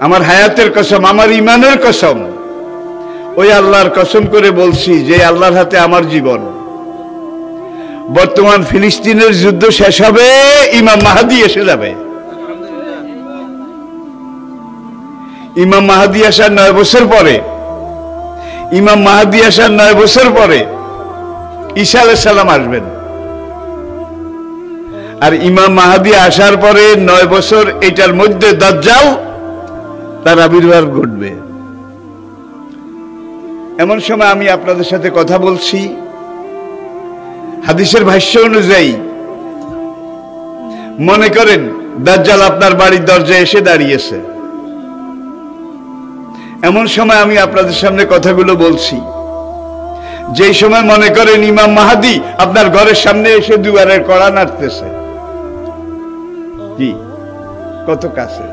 আমার হায়াতের কসম, আমার ইমানের কসম, ওই আল্লাহর কসম করে বলছি যে আল্লাহর হাতে আমার জীবন। বর্তমান ফিলিস্তিনের যুদ্ধ শেষ হবে, ইমাম মাহদী এসে যাবে। ইমাম মাহদী আসার 9 বছর পরে, ইমাম মাহদী আসার 9 বছর পরে ঈসা আলাইহিস সালাম আসবেন। আর ইমাম মাহদী আসার পরে 9 বছর, এটার মধ্যে দাজ্জাল তার আবির্ভাব ঘটবে। এমন সময় আমি আপনাদের সাথে কথা বলছি, হাদিসের ভাষ্য অনুযায়ী মনে করেন দাজ্জাল আপনার বাড়ির দরজায় এসে দাঁড়িয়েছে। এমন সময় আমি আপনাদের সামনে কথাগুলো বলছি, যেই সময় মনে করেন ইমাম মাহদী আপনার ঘরের সামনে এসে দুয়ারের কড়া নাড়তেছে। কি কত কাছে!